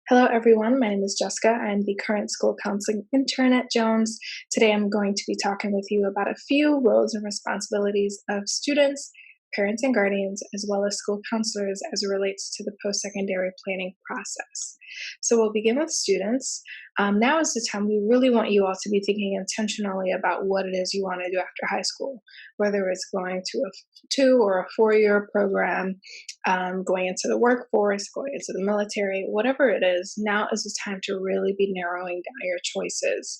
Hello, everyone. My name is Jessica. I'm the current school counseling intern at Jones. Today, I'm going to be talking with you about a few roles and responsibilities of students, parents, and guardians, as well as school counselors as it relates to the post-secondary planning process. So we'll begin with students. Now is the time we really want you all to be thinking intentionally about what it is you want to do after high school, whether it's going to a 2 or a 4-year program, going into the workforce, going into the military, whatever it is. Now is the time to really be narrowing down your choices.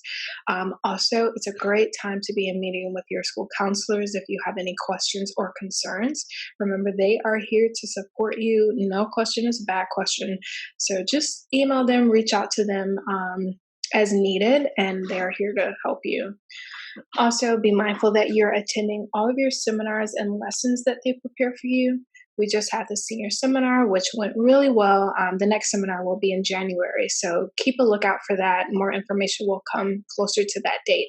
Also, it's a great time to be in meeting with your school counselors if you have any questions or concerns. Remember, they are here to support you. No question is a bad question. So just email them, reach out to them as needed, and they're here to help you. Also, be mindful that you're attending all of your seminars and lessons that they prepare for you. We just had the senior seminar, which went really well. The next seminar will be in January, so keep a lookout for that. More information will come closer to that date.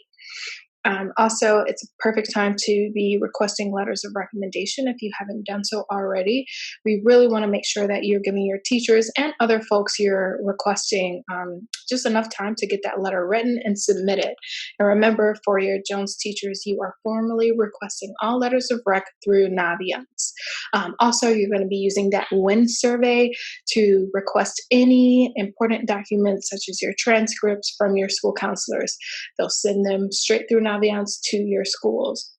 Also, it's a perfect time to be requesting letters of recommendation if you haven't done so already. We really want to make sure that you're giving your teachers and other folks you're requesting just enough time to get that letter written and submitted. And remember, for your Jones teachers, you are formally requesting all letters of rec through Naviance. Also, you're going to be using that WIN survey to request any important documents such as your transcripts from your school counselors. They'll send them straight through Naviance to your schools.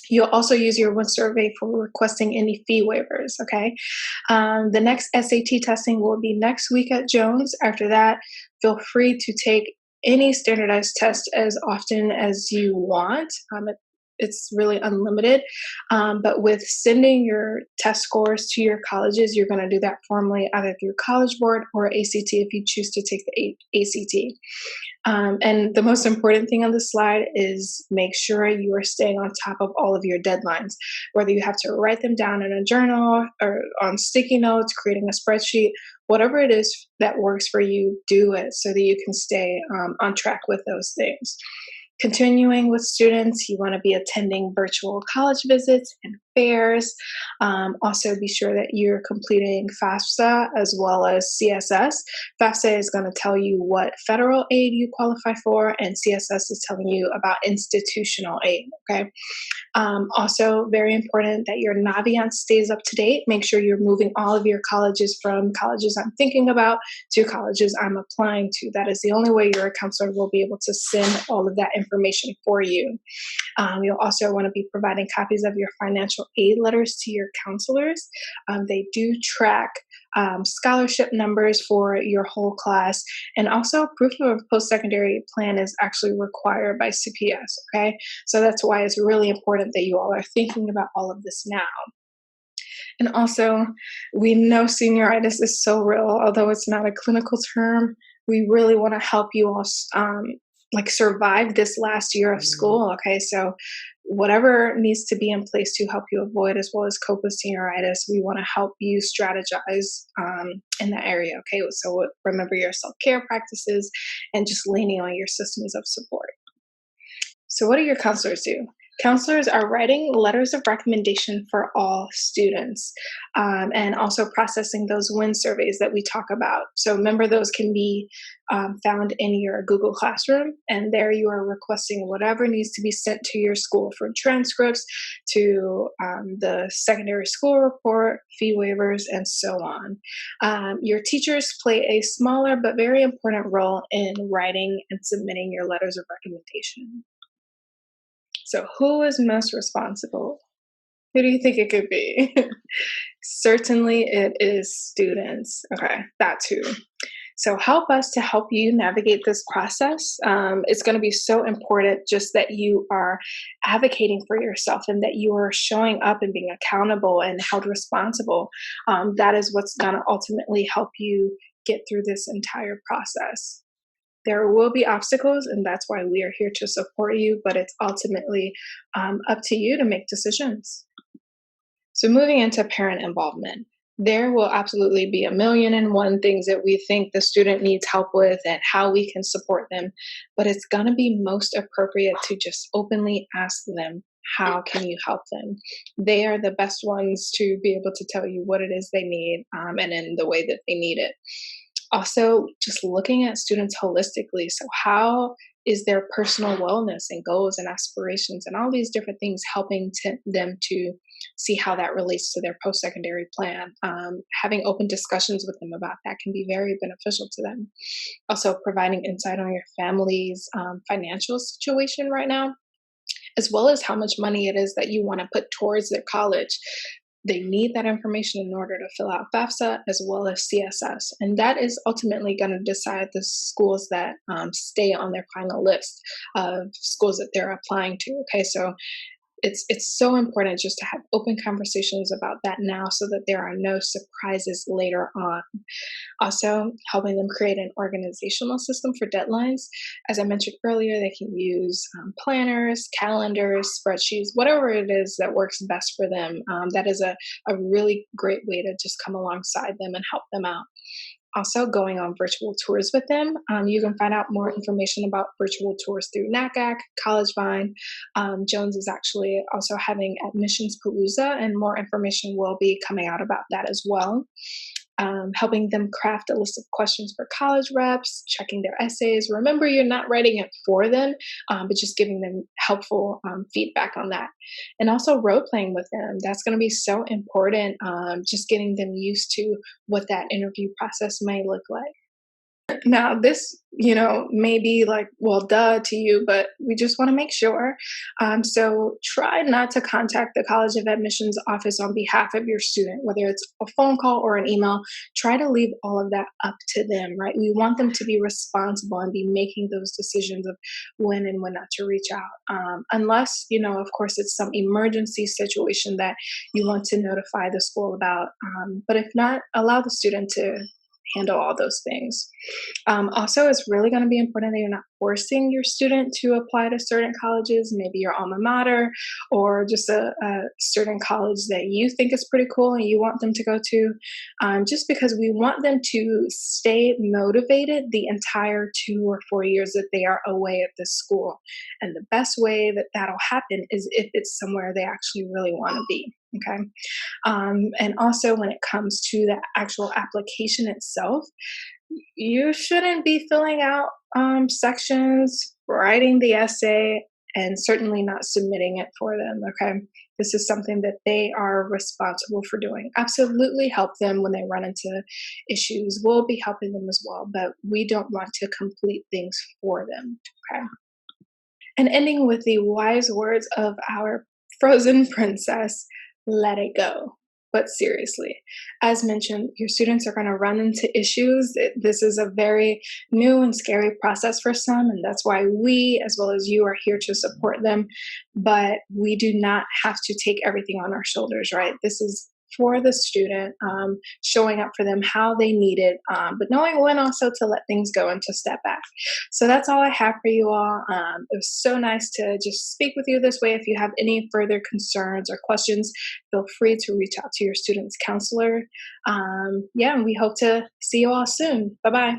You'll also use your WIN survey for requesting any fee waivers, okay? The next SAT testing will be next week at Jones. After that, feel free to take any standardized test as often as you want. It's really unlimited. But with sending your test scores to your colleges, you're going to do that formally either through College Board or ACT if you choose to take the ACT. And the most important thing on this slide is make sure you are staying on top of all of your deadlines, whether you have to write them down in a journal or on sticky notes, creating a spreadsheet, whatever it is that works for you, do it so that you can stay on track with those things. Continuing with students, you want to be attending virtual college visits and fairs. Also, be sure that you're completing FAFSA as well as CSS. FAFSA is going to tell you what federal aid you qualify for, and CSS is telling you about institutional aid, okay? Also, very important that your Naviance stays up to date. Make sure you're moving all of your colleges from colleges I'm thinking about to colleges I'm applying to. That is the only way your counselor will be able to send all of that information for you. You'll also want to be providing copies of your financial aid letters to your counselors. They do track scholarship numbers for your whole class, and also proof of post-secondary plan is actually required by CPS, okay? So that's why it's really important that you all are thinking about all of this now. And also, we know senioritis is so real, although it's not a clinical term. We really want to help you all survive this last year of school, okay? So whatever needs to be in place to help you avoid as well as cope with senioritis, we want to help you strategize in that area, okay? So remember your self-care practices and just leaning on your systems of support. So what do your counselors do? Counselors are writing letters of recommendation for all students and also processing those WIN surveys that we talk about. So remember, those can be found in your Google Classroom, and there you are requesting whatever needs to be sent to your school, from transcripts to the secondary school report, fee waivers, and so on. Your teachers play a smaller but very important role in writing and submitting your letters of recommendation. So who is most responsible? Who do you think it could be? Certainly it is students. Okay, that's who. So help us to help you navigate this process. It's going to be so important just that you are advocating for yourself and that you are showing up and being accountable and held responsible. That is what's going to ultimately help you get through this entire process. There will be obstacles, and that's why we are here to support you, but it's ultimately up to you to make decisions. So moving into parent involvement, there will absolutely be a million and one things that we think the student needs help with and how we can support them, but it's going to be most appropriate to just openly ask them, how can you help them? They are the best ones to be able to tell you what it is they need and in the way that they need it. Also, just looking at students holistically. So, how is their personal wellness and goals and aspirations and all these different things helping them to see how that relates to their post secondary plan? Having open discussions with them about that can be very beneficial to them. Also, providing insight on your family's financial situation right now, as well as how much money it is that you want to put towards their college. They need that information in order to fill out FAFSA as well as CSS. And that is ultimately going to decide the schools that stay on their final list of schools that they're applying to. Okay, so it's so important just to have open conversations about that now so that there are no surprises later on. Also, helping them create an organizational system for deadlines. As I mentioned earlier, they can use planners, calendars, spreadsheets, whatever it is that works best for them. That is a really great way to just come alongside them and help them out. Also, going on virtual tours with them. You can find out more information about virtual tours through NACAC, College Vine. Jones is actually also having Admissions Palooza, and more information will be coming out about that as well. Helping them craft a list of questions for college reps, checking their essays. Remember, you're not writing it for them, but just giving them helpful feedback on that. And also role playing with them. That's going to be so important, just getting them used to what that interview process may look like. Now, this, may be like, well, duh to you, but we just want to make sure. So try not to contact the College of Admissions office on behalf of your student, whether it's a phone call or an email. Try to leave all of that up to them, right? We want them to be responsible and be making those decisions of when and when not to reach out. Unless, of course, it's some emergency situation that you want to notify the school about. But if not, allow the student to handle all those things. Also, it's really going to be important that you're not forcing your student to apply to certain colleges, maybe your alma mater, or just a certain college that you think is pretty cool and you want them to go to, just because we want them to stay motivated the entire 2 or 4 years that they are away at this school. And the best way that that'll happen is if it's somewhere they actually really want to be. Okay. And also, when it comes to the actual application itself, you shouldn't be filling out sections, writing the essay, and certainly not submitting it for them. Okay. This is something that they are responsible for doing. Absolutely help them when they run into issues. We'll be helping them as well, but we don't want to complete things for them. Okay. And ending with the wise words of our frozen princess, let it go. But seriously, as mentioned, your students are going to run into issues. This is a very new and scary process for some, and that's why we, as well as you, are here to support them. But we do not have to take everything on our shoulders, right? This is for the student, showing up for them how they need it, but knowing when also to let things go and to step back. So that's all I have for you all. It was so nice to just speak with you this way. If you have any further concerns or questions, feel free to reach out to your student's counselor. And we hope to see you all soon. Bye-bye.